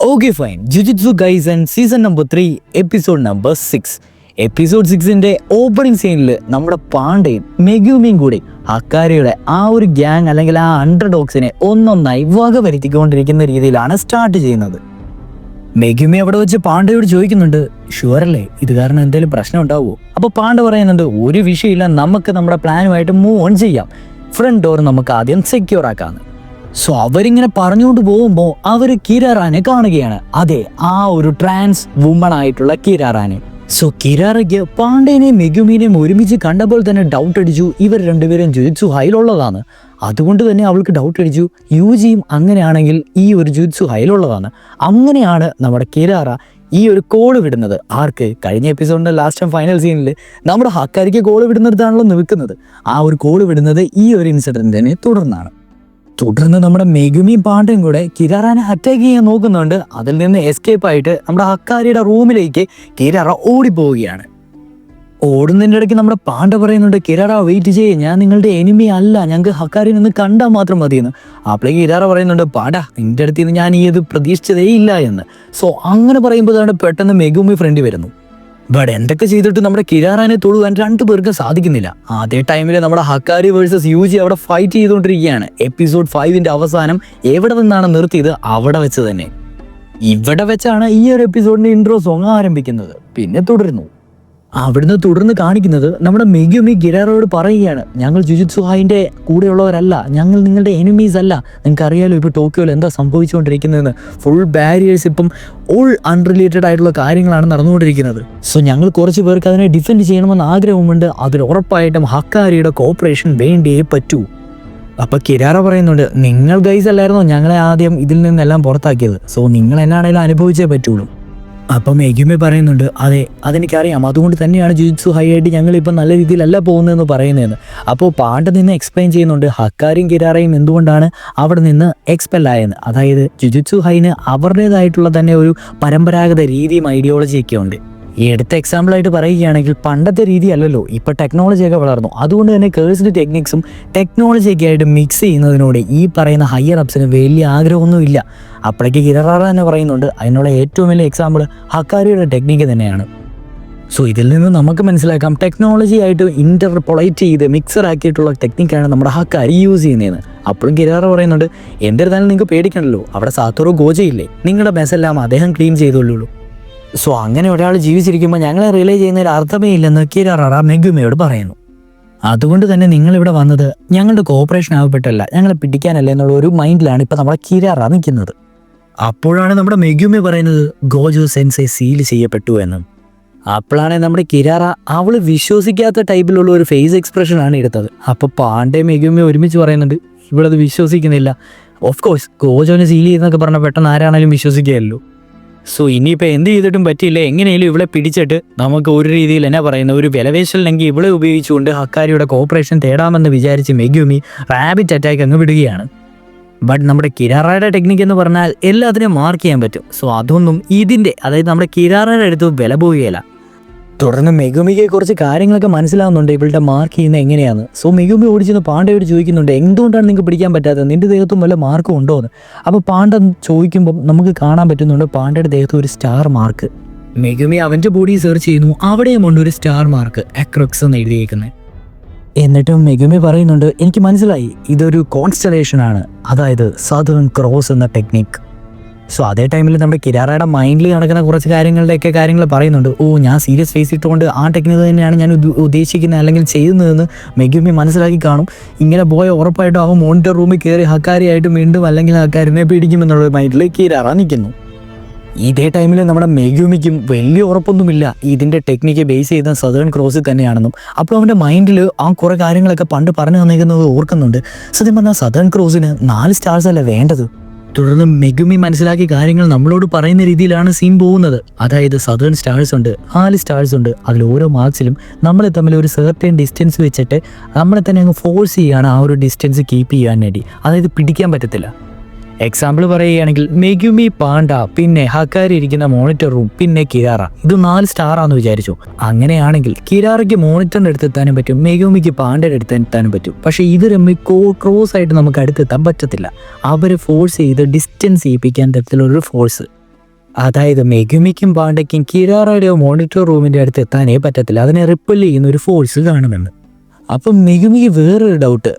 Okay, fine. Jujutsu Kaisen season number 3, episode number 6. Episode 6ന്റെ opening സീനിൽ നമ്മുടെ പാണ്ഡയും മെഗുമിയും കൂടി ഹക്കാരിയുടെ ആ ഒരു ഗ്യാങ് അല്ലെങ്കിൽ ആ അണ്ടർഡോഗ്സിനെ ഒന്നൊന്നായി വകവരുത്തിക്കൊണ്ടിരിക്കുന്ന രീതിയിലാണ് സ്റ്റാർട്ട് ചെയ്യുന്നത്. മെഗുമി അവിടെ വെച്ച് പാണ്ഡയോട് ചോദിക്കുന്നുണ്ട്, ഷുവറല്ലേ ഇത് കാരണം എന്തെങ്കിലും പ്രശ്നം ഉണ്ടാവുമോ? അപ്പോൾ പാണ്ഡ പറയുന്നുണ്ട്, ഒരു വിഷയമില്ല, നമുക്ക് നമ്മുടെ പ്ലാനുമായിട്ട് മൂവ് ഓൺ ചെയ്യാം, ഫ്രണ്ട് ഡോർ നമുക്ക് ആദ്യം സെക്യൂർ ആക്കാന്ന്. സോ അവരിങ്ങനെ പറഞ്ഞുകൊണ്ട് പോകുമ്പോൾ അവർ കിരാറാനെ കാണുകയാണ്. അതെ, ആ ഒരു ട്രാൻസ് വുമൺ ആയിട്ടുള്ള കിരാറാനെ. സോ കിരാറയ്ക്ക് പാണ്ഡേനെയും മെഗുമിനെയും ഒരുമിച്ച് കണ്ടപ്പോൾ തന്നെ ഡൗട്ട് അടിച്ചു, ഇവർ രണ്ടുപേരും ജുജുത്സു ഹൈയിലുള്ളതാണ്. അതുകൊണ്ട് തന്നെ അവൾക്ക് ഡൗട്ട് അടിച്ചു, യുജിയും അങ്ങനെയാണെങ്കിൽ ഈ ഒരു ജുജുത്സു ഹൈയിലുള്ളതാണ്. അങ്ങനെയാണ് നമ്മുടെ കിരാറ ഈ ഒരു കോള് വിടുന്നത്. ആർക്ക്? കഴിഞ്ഞ എപ്പിസോഡിൻ്റെ ലാസ്റ്റ് ആൻഡ് ഫൈനൽ സീനിൽ നമ്മുടെ ഹക്കാരിക്ക് കോള് വിടുന്നിടത്താണല്ലോ നിൽക്കുന്നത്. ആ ഒരു കോള് വിടുന്നത് ഈ ഒരു ഇൻസിഡൻറ്റിനെ തുടർന്നാണ്. തുടർന്ന് നമ്മുടെ മെഗുമി പാണ്ഡയും കൂടെ കിരാറാനെ അറ്റാക്ക് ചെയ്യാൻ നോക്കുന്നുണ്ട്. അതിൽ നിന്ന് എസ്കേപ്പ് ആയിട്ട് നമ്മുടെ ഹക്കാരിയുടെ റൂമിലേക്ക് കിരാറ ഓടിപ്പോവുകയാണ്. ഓടുന്നതിൻ്റെ ഇടയ്ക്ക് നമ്മുടെ പാണ്ഡ പറയുന്നുണ്ട്, കിരാറ വെയിറ്റ് ചെയ്യേ, ഞാൻ നിങ്ങളുടെ എനിമി അല്ല, ഞങ്ങൾക്ക് ഹക്കാരി നിന്ന് കണ്ടാൽ മാത്രം മതിയെന്ന്. അപ്പോഴേക്ക് കിരാറ പറയുന്നുണ്ട്, പാണ്ഡ നിൻ്റെ അടുത്ത് നിന്ന് ഞാൻ ഈ ഇത് പ്രതീക്ഷിച്ചതേ ഇല്ല എന്ന്. സോ അങ്ങനെ പറയുമ്പോഴാണ് പെട്ടെന്ന് മെഗുമി ഫ്രണ്ട് വരുന്നു. ബട്ട് എന്തൊക്കെ ചെയ്തിട്ട് നമ്മുടെ കിരാറാനെ തൊടുവാൻ രണ്ടുപേർക്കും സാധിക്കുന്നില്ല. അതേ ടൈമിൽ നമ്മുടെ ഹക്കാരി വേഴ്സസ് യുജി അവിടെ ഫൈറ്റ് ചെയ്തുകൊണ്ടിരിക്കുകയാണ്. എപ്പിസോഡ് 5ന്റെ അവസാനം എവിടെ നിന്നാണ് നിർത്തിയത് അവിടെ വെച്ച് തന്നെ. ഇവിടെ വെച്ചാണ് ഈ ഒരു എപ്പിസോഡിന്റെ ഇൻട്രോ സോങ് ആരംഭിക്കുന്നത്. പിന്നെ തുടരുന്നു. അവിടുന്ന് തുടർന്ന് കാണിക്കുന്നത് നമ്മുടെ മെഗുമി കിരാറോട് പറയുകയാണ്, ഞങ്ങൾ ജുജുത്സു ഹൈൻ്റെ കൂടെയുള്ളവരല്ല, ഞങ്ങൾ നിങ്ങളുടെ എനിമീസ് അല്ല. നിങ്ങൾക്ക് അറിയാലോ ഇപ്പോൾ ടോക്കിയോയിൽ എന്താ സംഭവിച്ചുകൊണ്ടിരിക്കുന്നതെന്ന്. ഫുൾ ബാരിയേഴ്സ് ഇപ്പം ഓൾ അൺറിലേറ്റഡ് ആയിട്ടുള്ള കാര്യങ്ങളാണ് നടന്നുകൊണ്ടിരിക്കുന്നത്. സോ ഞങ്ങൾ കുറച്ച് പേർക്ക് അതിനെ ഡിഫെൻഡ് ചെയ്യണമെന്ന് ആഗ്രഹമുണ്ട്. അതിൽ ഉറപ്പായിട്ടും ഹക്കാരിയുടെ കോപ്പറേഷൻ വേണ്ടിയേ പറ്റൂ. അപ്പോൾ കിരാറ പറയുന്നുണ്ട്, നിങ്ങൾ ഗൈസ് അല്ലായിരുന്നോ ഞങ്ങളെ ആദ്യം ഇതിൽ നിന്നെല്ലാം പുറത്താക്കിയത്? സോ നിങ്ങൾ എന്നാണേലും അനുഭവിച്ചേ പറ്റുള്ളൂ. അപ്പം മെഗുമി പറയുന്നുണ്ട്, അതെ അതെനിക്കറിയാം, അതുകൊണ്ട് തന്നെയാണ് ജുജുത്സു ഹൈ ആയിട്ട് ഞങ്ങളിപ്പോൾ നല്ല രീതിയിലല്ല പോകുന്നതെന്ന് പറയുന്നതെന്ന്. അപ്പോൾ പാണ്ഡ നിന്ന് എക്സ്പ്ലെയിൻ ചെയ്യുന്നുണ്ട് ഹക്കാരിയും കിരാറയും എന്തുകൊണ്ടാണ് അവിടെ നിന്ന് എക്സ്പെൽ ആയെന്ന്. അതായത് ജുജുത്സു ഹൈന് അവരുടേതായിട്ടുള്ള തന്നെ ഒരു പരമ്പരാഗത രീതിയും ഐഡിയോളജിയൊക്കെ ഉണ്ട്. ഈ എടുത്ത എക്സാമ്പിളായിട്ട് പറയുകയാണെങ്കിൽ പണ്ടത്തെ രീതി അല്ലല്ലോ, ഇപ്പോൾ ടെക്നോളജിയൊക്കെ വളർന്നു. അതുകൊണ്ട് തന്നെ കേഴ്സ്ഡ് ടെക്നിക്സും ടെക്നോളജിയൊക്കെ ആയിട്ട് മിക്സ് ചെയ്യുന്നതിനോട് ഈ പറയുന്ന ഹയർ അപ്സിന് വലിയ ആഗ്രഹമൊന്നുമില്ല. അപ്പോഴേക്ക് കിരാറ തന്നെ പറയുന്നുണ്ട്, അതിനുള്ള ഏറ്റവും വലിയ എക്സാമ്പിൾ ഹക്കാരിയുടെ ടെക്നിക്ക് തന്നെയാണ്. സോ ഇതിൽ നിന്ന് നമുക്ക് മനസ്സിലാക്കാം ടെക്നോളജി ആയിട്ട് ഇന്റർപൊളേറ്റ് ചെയ്ത് മിക്സർ ആക്കിയിട്ടുള്ള ടെക്നിക്കാണ് നമ്മുടെ ഹക്കാരി യൂസ് ചെയ്യുന്നതെന്ന്. അപ്പോഴും കിരാറ പറയുന്നുണ്ട്, എന്തിരുന്നാലും നിങ്ങൾക്ക് പേടിക്കണല്ലോ, അവിടെ സാത്തോറോ ഗോജയില്ലേ, നിങ്ങളുടെ മെസ്സെല്ലാം അദ്ദേഹം ക്ലീൻ ചെയ്തോളൂ. സോ അങ്ങനെ ഒരാൾ ജീവിച്ചിരിക്കുമ്പോൾ ഞങ്ങളെ റിലേ ചെയ്യുന്നതിൽ അർത്ഥമേ ഇല്ലെന്ന് കിരാറ മെഗുമയോട് പറയുന്നു. അതുകൊണ്ട് തന്നെ നിങ്ങളിവിടെ വന്നത് ഞങ്ങളുടെ കോപ്പറേഷൻ ആവശ്യപ്പെട്ടല്ല, ഞങ്ങളെ പിടിക്കാനല്ല എന്നുള്ള ഒരു മൈൻഡിലാണ് ഇപ്പോൾ നമ്മുടെ കിരാറ നിൽക്കുന്നത്. അപ്പോഴാണ് നമ്മുടെ മെഗുമി പറയുന്നത് ഗോജോ സെൻസെ സീൽ ചെയ്യപ്പെട്ടു എന്ന്. അപ്പോഴാണ് നമ്മുടെ കിരാറ അവൾ വിശ്വസിക്കാത്ത ടൈപ്പിലുള്ള ഒരു ഫേസ് എക്സ്പ്രഷനാണ് എടുത്തത്. അപ്പോൾ പാണ്ഡെ മെഗുമി ഒരുമിച്ച് പറയുന്നുണ്ട്, ഇവളത് വിശ്വസിക്കുന്നില്ല. ഓഫ് കോഴ്സ് ഗോജോനെ സീൽ ചെയ്യുന്നൊക്കെ പറഞ്ഞാൽ പെട്ടെന്ന് ആരാണെങ്കിലും വിശ്വസിക്കുകയല്ലോ. സോ ഇനിയിപ്പോൾ എന്ത് ചെയ്തിട്ടും പറ്റില്ല, എങ്ങനെയും ഇവളെ പിടിച്ചിട്ട് നമുക്ക് ഒരു രീതിയിൽ എന്നാ പറയുന്ന ഒരു വിലവേശലിനെങ്കിൽ ഇവളെ ഉപയോഗിച്ചുകൊണ്ട് ഹക്കാരിയുടെ കോപ്പറേഷൻ തേടാമെന്ന് വിചാരിച്ച് മെഗുമി റാബിറ്റ് അറ്റാക്ക് അങ്ങ് വിടുകയാണ്. ബട്ട് നമ്മുടെ കിരാറയുടെ ടെക്നിക്ക് എന്ന് പറഞ്ഞാൽ എല്ലാത്തിനെയും മാർക്ക് ചെയ്യാൻ പറ്റും. സോ അതൊന്നും ഇതിൻ്റെ അതായത് നമ്മുടെ കിരാറയുടെ അടുത്ത് വില പോവുകയില്ല. തുടർന്ന് മെഗുമിക്ക് കുറച്ച് കാര്യങ്ങളൊക്കെ മനസ്സിലാവുന്നുണ്ട് ഇവളുടെ മാർക്ക് ചെയ്യുന്നത് എങ്ങനെയാണ്. സോ മെഗുമി ഓടിച്ചെന്ന് പാണ്ഡയോട് ചോദിക്കുന്നുണ്ട്, എന്തുകൊണ്ടാണ് നിങ്ങൾക്ക് പിടിക്കാൻ പറ്റാത്തത്, നിൻ്റെ ദേഹത്തും വല്ല മാർക്കും ഉണ്ടോ എന്ന്. അപ്പോൾ പാണ്ഡ ചോദിക്കുമ്പോൾ നമുക്ക് കാണാൻ പറ്റുന്നുണ്ട് പാണ്ഡയുടെ ദേഹത്ത് ഒരു സ്റ്റാർ മാർക്ക്. മെഗുമി അവൻ്റെ ബോഡി സെർച്ച് ചെയ്യുന്നു, അവിടെയും ഉണ്ട് ഒരു സ്റ്റാർ മാർക്ക്, അക്രോക്സ് എന്ന് എഴുതിയേക്കുന്നത്. എന്നിട്ടും മെഗുമി പറയുന്നുണ്ട്, എനിക്ക് മനസ്സിലായി ഇതൊരു കോൺസ്റ്റലേഷൻ ആണ്, അതായത് സദേൺ ക്രോസ് എന്ന ടെക്നിക്ക്. സോ അതേ ടൈമിൽ നമ്മുടെ കിരാറയുടെ മൈൻഡിൽ നടക്കുന്ന കുറച്ച് കാര്യങ്ങൾ പറയുന്നുണ്ട്. ഓ, ഞാൻ സീരിയസ് ഫേസ് ഇട്ടുകൊണ്ട് ആ ടെക്നിക്ക് തന്നെയാണ് ഞാൻ ഉദ്ദേശിക്കുന്നത് അല്ലെങ്കിൽ ചെയ്യുന്നതെന്ന് മെഗുമി മനസ്സിലാക്കി കാണും. ഇങ്ങനെ പോയ ഉറപ്പായിട്ടും അവൻ മോണിറ്റർ റൂമിൽ കയറി ഹക്കാരിയായിട്ട് വീണ്ടും അല്ലെങ്കിൽ ഹക്കാരിനെ പിടിക്കുമെന്നുള്ള മൈൻഡിൽ കിരാറ നിൽക്കുന്നു. ഇതേ ടൈമിൽ നമ്മുടെ മെഗുമിക്കും വലിയ ഉറപ്പൊന്നുമില്ല ഇതിൻ്റെ ടെക്നിക്ക് ബേസ് ചെയ്ത സദേൺ ക്രോസിൽ തന്നെയാണെന്നും. അപ്പോൾ അവൻ്റെ മൈൻഡിൽ ആ കുറേ കാര്യങ്ങളൊക്കെ പണ്ട് പറഞ്ഞു തന്നിരിക്കുന്നത് ഓർക്കുന്നുണ്ട്. സത്യം പറഞ്ഞാൽ സദേൺ ക്രോസിന് 4 സ്റ്റാർസ് അല്ല വേണ്ടത്. തുടർന്ന് മെഗുമി മനസ്സിലാക്കിയ കാര്യങ്ങൾ നമ്മളോട് പറയുന്ന രീതിയിലാണ് സീൻ പോകുന്നത്. അതായത് സദേൺ സ്റ്റാർസ് ഉണ്ട്, 4 സ്റ്റാർസ് ഉണ്ട്. അതിൽ ഓരോ മാർക്സിലും നമ്മളെ തമ്മിൽ ഒരു സെർട്ടൻ ഡിസ്റ്റൻസ് വെച്ചിട്ട് നമ്മളെ തന്നെ അങ്ങ് ഫോഴ്സ് ചെയ്യുകയാണ് ആ ഒരു ഡിസ്റ്റൻസ് കീപ്പ് ചെയ്യാൻ വേണ്ടി. അതായത് പിടിക്കാൻ പറ്റത്തില്ല. എക്സാമ്പിൾ പറയുകയാണെങ്കിൽ മെഗുമി, പാണ്ഡ, പിന്നെ ഹക്കാരി ഇരിക്കുന്ന മോണിറ്റർ റൂം, പിന്നെ കിരാറ, ഇത് 4 സ്റ്റാറാന്ന് വിചാരിച്ചു. അങ്ങനെയാണെങ്കിൽ കിരാറയ്ക്ക് മോണിറ്ററിൻ്റെ അടുത്തെത്താനും പറ്റും, മെഗുമിക്ക് പാണ്ഡയുടെ അടുത്തെത്താനും പറ്റും. പക്ഷേ ഇത് തമ്മിൽ ക്രോസ് ആയിട്ട് നമുക്ക് അടുത്തെത്താൻ പറ്റത്തില്ല. അവരെ ഫോഴ്സ് ചെയ്ത് ഡിസ്റ്റൻസ് ചെയ്യിപ്പിക്കാൻ തരത്തിലൊരു ഫോഴ്സ്. അതായത് മെഗുമിക്കും പാണ്ടയ്ക്കും കിരാറയുടെ മോണിറ്റർ റൂമിൻ്റെ അടുത്ത് എത്താനേ പറ്റത്തില്ല, അതിനെ റിപ്പൽ ചെയ്യുന്ന ഒരു ഫോഴ്സ് കാണുമെന്ന്. അപ്പം മെഗുമിക്ക് വേറൊരു ഡൗട്ട്,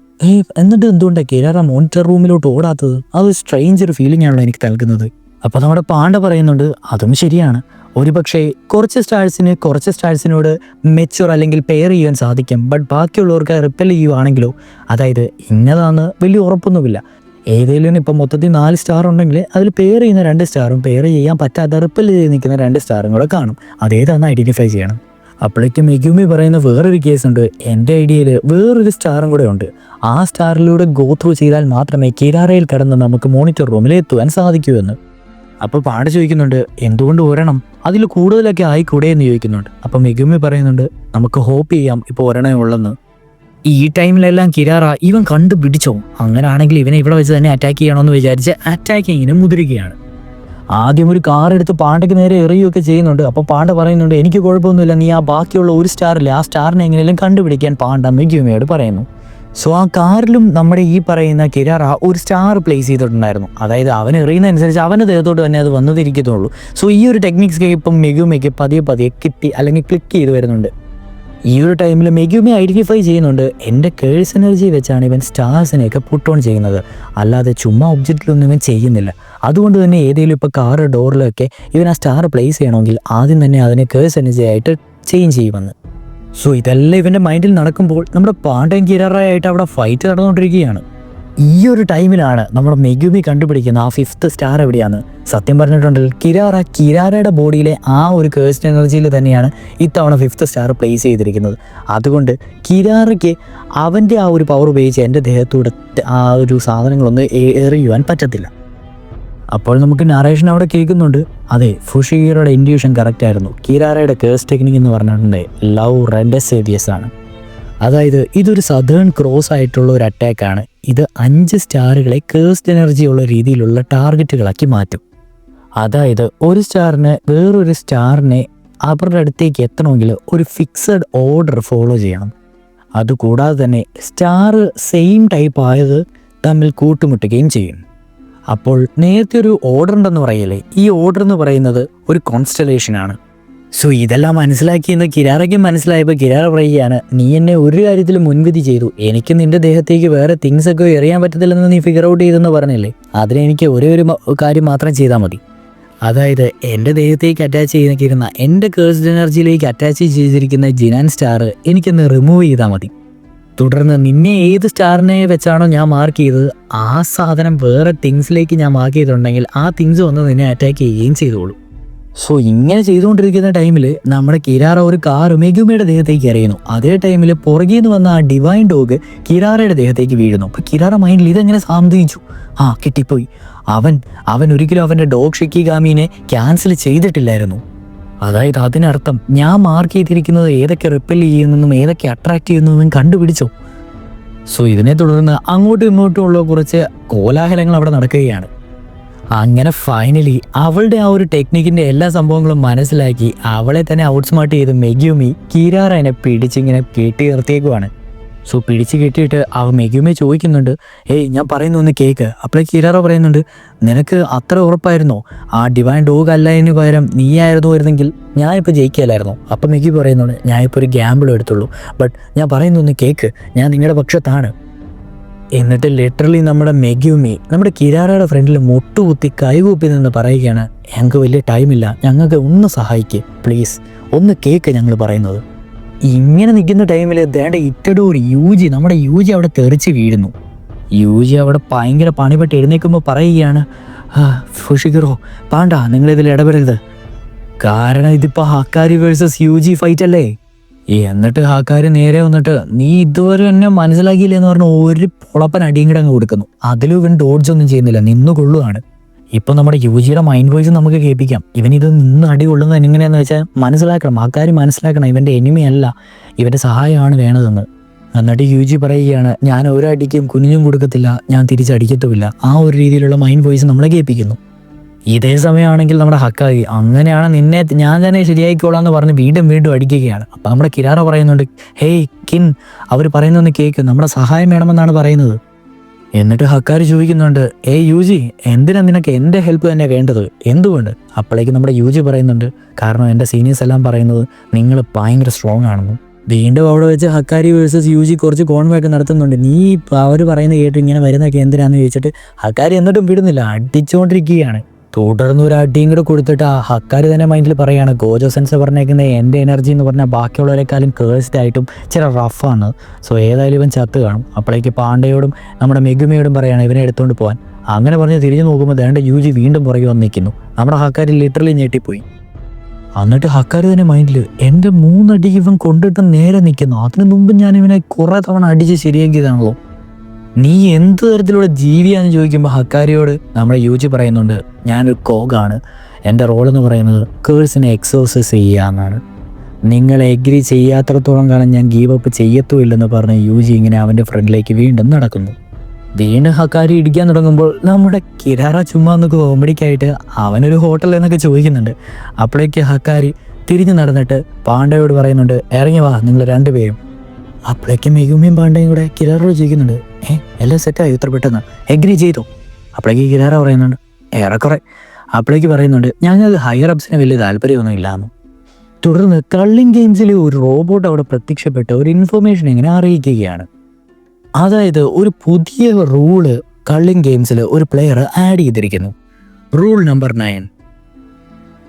എന്നിട്ട് എന്തുകൊണ്ടാണ് കിരാറ മോണിറ്റർ റൂമിലോട്ട് ഓടാത്തത്? അത് സ്ട്രെയിഞ്ച് ഒരു ഫീലിംഗ് ആണല്ലോ എനിക്ക് നൽകുന്നത്. അപ്പോൾ നമ്മുടെ പാണ്ട പറയുന്നുണ്ട് അതും ശരിയാണ്, ഒരു പക്ഷേ കുറച്ച് സ്റ്റാഴ്സിനോട് മെച്ചുവർ അല്ലെങ്കിൽ പെയർ ചെയ്യാൻ സാധിക്കും, ബട്ട് ബാക്കിയുള്ളവർക്ക് റിപ്പൽ ചെയ്യുവാണെങ്കിലോ, അതായത് ഇന്നതാന്ന് വലിയ ഉറപ്പൊന്നുമില്ല. ഏതെങ്കിലും ഇപ്പം മൊത്തത്തിൽ 4 സ്റ്റാർ ഉണ്ടെങ്കിൽ അതിൽ പെയർ ചെയ്യുന്ന 2 സ്റ്റാറും പെയർ ചെയ്യാൻ പറ്റാത്ത റിപ്പൽ ചെയ്ത് നിൽക്കുന്ന 2 സ്റ്റാറും കൂടെ കാണും. അതേതാണെന്ന് ഐഡൻറ്റിഫൈ ചെയ്യണം. അപ്പോഴേക്കും മെഗുമി പറയുന്ന വേറൊരു കേസുണ്ട്, എൻ്റെ ഐഡിയയിൽ വേറൊരു സ്റ്റാറും കൂടെ ഉണ്ട്. ആ സ്റ്റാറിലൂടെ ഗോ ത്രൂ ചെയ്താൽ മാത്രമേ കിരാറയിൽ കടന്ന് നമുക്ക് മോണിറ്റർ റൂമിൽ എത്തുവാൻ സാധിക്കൂ എന്ന്. അപ്പോൾ പാണ്ട ചോദിക്കുന്നുണ്ട് എന്തുകൊണ്ട് ഒരെണ്ണം, അതിൽ കൂടുതലൊക്കെ ആയിക്കൂടെ എന്ന് ചോദിക്കുന്നുണ്ട്. അപ്പോൾ മെഗുമി പറയുന്നുണ്ട് നമുക്ക് ഹോപ്പ് ചെയ്യാം ഇപ്പോൾ ഒരെണ്ണേ ഉള്ളെന്ന്. ഈ ടൈമിലെല്ലാം കിരാറ ഇവൻ കണ്ടുപിടിച്ചോ, അങ്ങനെയാണെങ്കിൽ ഇവനെ ഇവിടെ വെച്ച് തന്നെ അറ്റാക്ക് ചെയ്യണമെന്ന് വിചാരിച്ച് അറ്റാക്കിങ്ങിന് മുതിരുകയാണ്. ആദ്യം ഒരു കാർ എടുത്ത് പാണ്ടയ്ക്ക് നേരെ എറിയുകയൊക്കെ ചെയ്യുന്നുണ്ട്. അപ്പോൾ പാണ്ട പറയുന്നുണ്ട് എനിക്ക് കുഴപ്പമൊന്നുമില്ല, നീ ആ ബാക്കിയുള്ള ഒരു സ്റ്റാറിലെ ആ സ്റ്റാറിനെ എങ്ങനെയും കണ്ടുപിടിക്കാൻ പാണ്ട മെഗുമിയോട് പറയുന്നു. സോ ആ കാറിലും നമ്മുടെ ഈ പറയുന്ന കിരാറ ഒരു സ്റ്റാർ പ്ലേസ് ചെയ്തിട്ടുണ്ടായിരുന്നു. അതായത് അവൻ എറിയുന്നതനുസരിച്ച് അവൻ്റെ ദേഹത്തോട്ട് തന്നെ അത് വന്നതിരിക്കത്തുള്ളൂ. സോ ഈ ഒരു ടെക്നിക്സ് ഇപ്പം മെഗുമിക്ക് പതിയെ കിട്ടി അല്ലെങ്കിൽ ക്ലിക്ക് ചെയ്ത് വരുന്നുണ്ട്. ഈ ഒരു ടൈമിൽ മെഗുമി ഐഡൻറ്റിഫൈ ചെയ്യുന്നുണ്ട് എൻ്റെ കേഴ്സ് എനർജി വെച്ചാണ് ഇവൻ സ്റ്റാർസിനെയൊക്കെ പുട്ട് ഓൺ ചെയ്യുന്നത്, അല്ലാതെ ചുമ്മാ ഒബ്ജക്റ്റിലൊന്നും ഇവൻ ചെയ്യുന്നില്ല. അതുകൊണ്ട് തന്നെ ഏതെങ്കിലും ഇപ്പോൾ കാറ് ഡോറിലൊക്കെ ഇവൻ ആ സ്റ്റാർ പ്ലേസ് ചെയ്യണമെങ്കിൽ ആദ്യം തന്നെ അതിനെ കേഴ്സ് എനർജി ആയിട്ട് ചേഞ്ച് ചെയ്യുമെന്ന്. സോ ഇതെല്ലാം ഇവൻ്റെ മൈൻഡിൽ നടക്കുമ്പോൾ നമ്മുടെ പാണ്ടയും കിരാറയായിട്ട് അവിടെ ഫൈറ്റ് നടന്നുകൊണ്ടിരിക്കുകയാണ്. ഈ ഒരു ടൈമിലാണ് നമ്മുടെ മെഗുമി കണ്ടുപിടിക്കുന്ന ആ 5th സ്റ്റാർ എവിടെയാണ്. സത്യം പറഞ്ഞിട്ടുണ്ടെങ്കിൽ കിരാറയുടെ ബോഡിയിലെ ആ ഒരു കേഴ്സ്ഡ് എനർജിയിൽ തന്നെയാണ് ഇത്തവണ 5th സ്റ്റാർ പ്ലേസ് ചെയ്തിരിക്കുന്നത്. അതുകൊണ്ട് കിരാറയ്ക്ക് അവൻ്റെ ആ ഒരു പവർ ഉപയോഗിച്ച് എൻ്റെ ദേഹത്തൂടെ ആ ഒരു സാധനങ്ങളൊന്നും എറിയുവാൻ പറ്റത്തില്ല. അപ്പോൾ നമുക്ക് നറേഷൻ അവിടെ കേൾക്കുന്നുണ്ട്, അതെ ഫുഷിഹിറോയുടെ ഇൻഡ്യൂഷൻ കറക്റ്റ് ആയിരുന്നു. കിരാറയുടെ കേഴ്സ് ടെക്നിക് എന്ന് പറഞ്ഞിട്ടുണ്ടെങ്കിൽ ലവ് റെൻഡസേവിയസ് ആണ്. അതായത് ഇതൊരു സദേൺ ക്രോസ് ആയിട്ടുള്ള ഒരു അറ്റാക്കാണ്. ഇത് 5 സ്റ്റാറുകളെ കേഴ്സ്ഡ് എനർജി ഉള്ള രീതിയിലുള്ള ടാർഗറ്റുകളാക്കി മാറ്റും. അതായത് ഒരു സ്റ്റാറിന് വേറൊരു സ്റ്റാറിനെ അവരുടെ അടുത്തേക്ക് എത്തണമെങ്കിൽ ഒരു ഫിക്സഡ് ഓർഡർ ഫോളോ ചെയ്യണം. അതുകൂടാതെ തന്നെ സ്റ്റാർ സെയിം ടൈപ്പ് ആയത് തമ്മിൽ കൂട്ടുമുട്ടുകയും ചെയ്യും. അപ്പോൾ നേരത്തെ ഒരു ഓർഡർ ഉണ്ടെന്ന് പറയല്ലേ, ഈ ഓർഡർ എന്ന് പറയുന്നത് ഒരു കോൺസ്റ്റലേഷനാണ്. സോ ഇതെല്ലാം മനസ്സിലാക്കിയെന്ന് കിരാറയ്ക്ക് മനസ്സിലായപ്പോൾ കിരാറ പറയുകയാണ് നീ എന്നെ ഒരു കാര്യത്തിൽ മുൻവിധി ചെയ്തു, എനിക്ക് നിന്റെ ദേഹത്തേക്ക് വേറെ തിങ്സ് ഒക്കെ എറിയാൻ പറ്റത്തില്ലെന്ന് നീ ഫിഗർ ഔട്ട് ചെയ്തെന്ന് പറഞ്ഞില്ലേ, അതിനെനിക്ക് ഒരേ ഒരു കാര്യം മാത്രം ചെയ്താൽ മതി. അതായത് എൻ്റെ ദേഹത്തേക്ക് അറ്റാച്ച് ചെയ്തിരിക്കുന്ന എൻ്റെ കേഴ്സ്ഡ് എനർജിയിലേക്ക് അറ്റാച്ച് ചെയ്തിരിക്കുന്ന ജിനാൻ സ്റ്റാർ എനിക്കൊന്ന് റിമൂവ് ചെയ്താൽ മതി. തുടർന്ന് നിന്നെ ഏത് സ്റ്റാറിനെ വെച്ചാണോ ഞാൻ മാർക്ക് ചെയ്തത് ആ സാധനം വേറെ തിങ്സിലേക്ക് ഞാൻ മാർക്ക് ചെയ്തിട്ടുണ്ടെങ്കിൽ ആ തിങ്സ് വന്ന് നിന്നെ അറ്റാക്ക് ചെയ്യുകയും ചെയ്തോളൂ. സോ ഇങ്ങനെ ചെയ്തുകൊണ്ടിരിക്കുന്ന ടൈമിൽ നമ്മുടെ കിരാറ ഒരു കാർ മെഗുമിയുടെ ദേഹത്തേക്ക് എറിയുന്നു. അതേ ടൈമിൽ പുറകിൽ നിന്ന് വന്ന ആ ഡിവൈൻ ഡോഗ് കിരാറയുടെ ദേഹത്തേക്ക് വീഴുന്നു. അപ്പോൾ കിരാറ മൈൻഡിൽ ഇതെങ്ങനെ സാധിച്ചു, കിട്ടിപ്പോയി. അവൻ ഒരിക്കലും അവൻ്റെ ഡോഗ് ഷിക്കിഗാമിനെ ക്യാൻസൽ ചെയ്തിട്ടില്ലായിരുന്നു. അതായത് അതിനർത്ഥം ഞാൻ മാർക്ക് ചെയ്തിരിക്കുന്നത് ഏതൊക്കെ റിപ്പൽ ചെയ്യുന്നെന്നും ഏതൊക്കെ അട്രാക്ട് ചെയ്യുന്നതെന്നും കണ്ടുപിടിച്ചോ. സോ ഇതിനെ തുടർന്ന് അങ്ങോട്ടും ഇങ്ങോട്ടും ഉള്ള കുറച്ച് കോലാഹലങ്ങൾ അവിടെ നടക്കുകയാണ്. അങ്ങനെ ഫൈനലി അവളുടെ ആ ഒരു ടെക്നിക്കിൻ്റെ എല്ലാ സംഭവങ്ങളും മനസ്സിലാക്കി അവളെ തന്നെ ഔട്ട്സ്മാർട്ട് ചെയ്ത് മെഗുമി കിരാറനെ പിടിച്ചിങ്ങനെ കെട്ടി നിർത്തിയേക്കുവാണ്. സോ പിടിച്ച് കെട്ടിയിട്ട് മെഗുമി ചോദിക്കുന്നുണ്ട് ഞാൻ പറയുന്ന ഒന്ന് കേക്ക്. അപ്പോൾ കിരാറ പറയുന്നുണ്ട് നിനക്ക് അത്ര ഉറപ്പായിരുന്നോ ആ ഡിവൈൻ ഡോഗ് അല്ലതിന് പകരം നീ ആയിരുന്നെങ്കിൽ ഞാനിപ്പോൾ ജയിക്കലായിരുന്നു. അപ്പം മെഗുമി പറയുന്നുണ്ട് ഞാനിപ്പോൾ ഒരു ഗ്യാമ്പിളും എടുത്തുള്ളൂ, ബട്ട് ഞാൻ പറയുന്ന ഒന്ന് കേക്ക്, ഞാൻ നിങ്ങളുടെ പക്ഷത്താണ്. എന്നിട്ട് ലിറ്ററലി നമ്മുടെ മെഗുമി നമ്മുടെ കിരാറയുടെ ഫ്രണ്ടിൽ മുട്ടുകുത്തി കൈകൂപ്പി നിന്ന് പറയുകയാണ് ഞങ്ങൾക്ക് വലിയ ടൈമില്ല, ഞങ്ങൾക്ക് ഒന്ന് സഹായിക്കുക പ്ലീസ്, ഒന്ന് കേക്ക് ഞങ്ങൾ പറയുന്നത്. ഇങ്ങനെ നിൽക്കുന്ന ടൈമിൽ ദേണ്ട ഇറ്റഡൂർ യൂജി നമ്മുടെ യൂജി അവിടെ തെറിച്ച് വീഴുന്നു. യൂജി അവിടെ ഭയങ്കര പണിപ്പെട്ട് എഴുന്നേൽക്കുമ്പോൾ പറയുകയാണ് ഫുഷിഹിറോ പാണ്ട നിങ്ങളിതിൽ ഇടപെടരുത്, കാരണം ഇതിപ്പോൾ ഹക്കാരി വേഴ്സസ് യൂജി ഫൈറ്റ് അല്ലേ. എന്നിട്ട് ഹാക്കാര് നേരെ വന്നിട്ട് നീ ഇതുവരെ എന്നെ മനസ്സിലാക്കിയില്ല എന്ന് പറഞ്ഞ് ഒരു പൊളപ്പൻ അടിയും കൂടെ അങ്ങ് കൊടുക്കുന്നു. അതിലും ഇവൻ ഡോഡ്ജ് ഒന്നും ചെയ്യുന്നില്ല, നിന്ന് കൊള്ളുകയാണ്. ഇപ്പം നമ്മുടെ യുജിയുടെ മൈൻഡ് വോയിസ് നമുക്ക് കേൾപ്പിക്കാം. ഇവനിത് നിന്ന് അടി കൊള്ളുന്നത് എങ്ങനെയാണെന്ന് വെച്ചാൽ മനസ്സിലാക്കണം, ആൾക്കാർ മനസ്സിലാക്കണം ഇവൻ്റെ എനിമി അല്ല, ഇവൻ്റെ സഹായമാണ് വേണതെന്ന്. എന്നിട്ട് യുജി പറയുകയാണ് ഞാൻ ഒരടിക്കും കുഞ്ഞും കൊടുക്കത്തില്ല, ഞാൻ തിരിച്ചടിക്കത്തുമില്ല. ആ ഒരു രീതിയിലുള്ള മൈൻഡ് വോയിസ് നമ്മളെ കേൾപ്പിക്കുന്നു. ഇതേ സമയമാണെങ്കിൽ നമ്മുടെ ഹക്കായി അങ്ങനെയാണ് നിന്നെ ഞാൻ തന്നെ ശരിയായിക്കോളാം എന്ന് പറഞ്ഞ് വീണ്ടും അടിക്കുകയാണ്. അപ്പം നമ്മുടെ കിരാറ പറയുന്നുണ്ട് ഹേയ് കിൻ, അവർ പറയുന്നൊന്ന് കേൾക്ക്, നമ്മുടെ സഹായം വേണമെന്നാണ് പറയുന്നത്. എന്നിട്ട് ഹക്കാരി ചോദിക്കുന്നുണ്ട്, യൂജി, എന്തിനാ നിനക്ക് എൻ്റെ ഹെൽപ്പ് തന്നെ വേണ്ടത്, എന്തുകൊണ്ട്? അപ്പോഴേക്ക് നമ്മുടെ യൂജി പറയുന്നുണ്ട്, കാരണം എൻ്റെ സീനിയേഴ്സ് എല്ലാം പറയുന്നത് നിങ്ങൾ ഭയങ്കര സ്ട്രോങ് ആണെന്ന്. വീണ്ടും അവിടെ വെച്ച് ഹക്കാരി വേഴ്സസ് യൂജി കുറച്ച് കോൺവൊക്കെ നടത്തുന്നുണ്ട്. നീ അവർ പറയുന്നത് കേട്ട് ഇങ്ങനെ വരുന്നതൊക്കെ എന്തിനാന്ന് ചോദിച്ചിട്ട് ഹക്കാരി എന്നിട്ടും വിടുന്നില്ല, അടിച്ചുകൊണ്ടിരിക്കുകയാണ്. തുടർന്ന് ഒരു അടിയും കൂടെ കൊടുത്തിട്ട് ആ ഹക്കാരി തന്നെ മൈൻഡിൽ പറയുകയാണ്, ഗോജോ സെൻസ് പറഞ്ഞേക്കുന്നത് എൻ്റെ എനർജി എന്ന് പറഞ്ഞാൽ ബാക്കിയുള്ളവരെക്കാളും കേഴ്സ്ഡ് ആയിട്ടും ചില റഫാണ്, സോ ഏതായാലും ഇവൻ ചത്ത് കാണും. അപ്പോഴേക്ക് പാണ്ഡയോടും നമ്മുടെ മെഗുമയോടും പറയുകയാണ് ഇവനെ എടുത്തുകൊണ്ട് പോകാൻ. അങ്ങനെ പറഞ്ഞ് തിരിഞ്ഞു നോക്കുമ്പോൾ ദേണ്ട യൂജി വീണ്ടും പുറകെ വന്ന് നിൽക്കുന്നു. നമ്മുടെ ഹക്കാരി ലിറ്ററലി ഞെട്ടിപ്പോയി. എന്നിട്ട് ഹക്കാരി തന്നെ മൈൻഡിൽ, എൻ്റെ 3 അടി ഇവൻ കൊണ്ടിട്ട് നേരെ നിൽക്കുന്നു, അതിനു മുമ്പ് ഞാൻ ഇവനെ കുറേ തവണ അടിച്ച് ശരിയാക്കിയതാണല്ലോ, നീ എന്ത് തരത്തിലുള്ള ജീവിയാന്ന് ചോദിക്കുമ്പോൾ ഹക്കാരിയോട് നമ്മുടെ യൂജി പറയുന്നുണ്ട്, ഞാനൊരു കോഗാണ്, എൻ്റെ റോളെന്ന് പറയുന്നത് കേഴ്സിനെ എക്സോസസ് ചെയ്യുക എന്നാണ്. നിങ്ങൾ എഗ്രി ചെയ്യാത്രത്തോളം കാലം ഞാൻ ഗീവ് അപ്പ് ചെയ്യത്തുമില്ലെന്ന് പറഞ്ഞ് യൂജി ഇങ്ങനെ അവൻ്റെ ഫ്രണ്ടിലേക്ക് വീണ്ടും നടക്കുന്നു. വീണ്ടും ഹക്കാരി ഇടിക്കാൻ തുടങ്ങുമ്പോൾ നമ്മുടെ കിരാറ ചുമ്മാ ഒന്ന് കോമഡിക്കായിട്ട് അവനൊരു ഹോട്ടൽ എന്നൊക്കെ ചോദിക്കുന്നുണ്ട്. അപ്പോഴേക്ക് ഹക്കാരി തിരിഞ്ഞു നടന്നിട്ട് പാണ്ഡയോട് പറയുന്നുണ്ട്, ഇറങ്ങി വാ നിങ്ങൾ 2 പേരും. അപ്പോഴേക്ക് മെഗുമിയും പാണ്ഡയും കൂടെ കിരാറോട് ചോദിക്കുന്നുണ്ട്, എല്ലാം സെറ്റായി ഇത്ര പെട്ടെന്ന്, എഗ്രി ചെയ്തോ? അപ്പോഴേക്ക് കിരാറ പറയുന്നുണ്ട്, ഏറെക്കുറെ. അപ്പോഴേക്ക് പറയുന്നുണ്ട്, ഞങ്ങൾക്ക് ഹയർ അപ്സിന് വലിയ താല്പര്യമൊന്നും ഇല്ലാന്ന്. തുടർന്ന് കള്ളിങ് ഗെയിംസിലെ ഒരു റോബോട്ട് അവിടെ പ്രത്യക്ഷപ്പെട്ട് ഒരു ഇൻഫർമേഷൻ ഇങ്ങനെ അറിയിക്കുകയാണ്. അതായത് ഒരു പുതിയ റൂള് കള്ളിങ് ഗെയിംസിൽ ഒരു പ്ലെയർ ആഡ് ചെയ്തിരിക്കുന്നു. Rule number 9.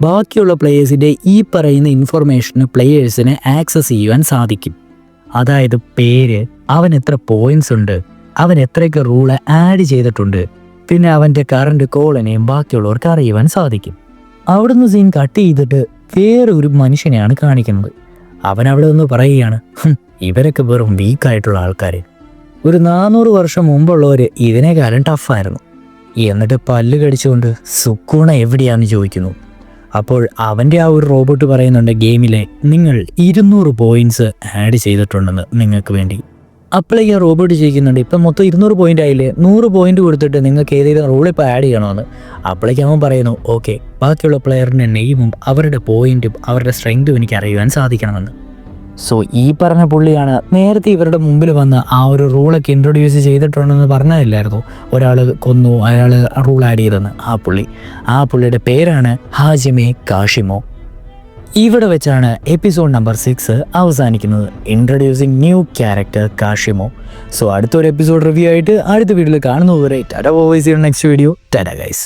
ബാക്കിയുള്ള പ്ലെയേഴ്സിൻ്റെ ഈ പറയുന്ന ഇൻഫർമേഷന് പ്ലെയേഴ്സിന് ആക്സസ് ചെയ്യുവാൻ സാധിക്കും. അതായത് പേര്, അവൻ എത്ര പോയിന്റ്സ് ഉണ്ട്, അവൻ എത്രയൊക്കെ റൂള് ആഡ് ചെയ്തിട്ടുണ്ട്, പിന്നെ അവൻ്റെ കറണ്ട് കോളിനെയും ബാക്കിയുള്ളവർക്ക് അറിയുവാൻ സാധിക്കും. അവിടുന്ന് സീൻ കട്ട് ചെയ്തിട്ട് വേറെ ഒരു മനുഷ്യനെയാണ് കാണിക്കുന്നത്. അവൻ അവിടെ നിന്ന് പറയുകയാണ്, ഇവരൊക്കെ വെറും വീക്കായിട്ടുള്ള ആൾക്കാർ, ഒരു 400 വർഷം മുമ്പുള്ളവർ ഇതിനേക്കാളും ടഫായിരുന്നു. എന്നിട്ട് പല്ല് കടിച്ചുകൊണ്ട് സുക്കൂണ എവിടെയാണെന്ന് ചോദിക്കുന്നു. അപ്പോൾ അവൻ്റെ ആ ഒരു റോബോട്ട് പറയുന്നുണ്ട്, ഗെയിമിലെ നിങ്ങൾ 200 പോയിന്റ്സ് ആഡ് ചെയ്തിട്ടുണ്ടെന്ന് നിങ്ങൾക്ക് വേണ്ടി. അപ്പോഴേക്ക് റോബോട്ട് ചോദിക്കുന്നുണ്ട്, ഇപ്പം മൊത്തം 200 പോയിന്റ് ആയില്ലേ, 100 പോയിന്റ് കൊടുത്തിട്ട് നിങ്ങൾക്ക് ഏതെങ്കിലും റൂൾ ഇപ്പോൾ ആഡ് ചെയ്യണമെന്ന്. അപ്പോഴേക്ക് അവൻ പറയുന്നു, ഓക്കെ, ബാക്കിയുള്ള പ്ലെയറിൻ്റെ നെയിമും അവരുടെ പോയിന്റും അവരുടെ സ്ട്രെങ്തും എനിക്ക് അറിയുവാൻ സാധിക്കണമെന്ന്. സോ ഈ പറഞ്ഞ പുള്ളിയാണ് നേരത്തെ ഇവരുടെ മുമ്പിൽ വന്ന് ആ ഒരു റൂളൊക്കെ ഇൻട്രൊഡ്യൂസ് ചെയ്തിട്ടുണ്ടെന്ന് പറഞ്ഞില്ലായിരുന്നു, ഒരാൾ കൊന്നു അയാൾ റൂൾ ആഡ് ചെയ്തെന്ന്. ആ പുള്ളിയുടെ പേരാണ് ഹാജിമെ കാഷിമോ. ഇവിടെ വെച്ചാണ് എപ്പിസോഡ് നമ്പർ 6 അവസാനിക്കുന്നത്. Introducing new character Kashimo. So അടുത്തൊരു എപ്പിസോഡ് റിവ്യൂ ആയിട്ട് അടുത്ത വീഡിയോയിൽ കാണുന്നതുവരെ tata, next video, tata guys.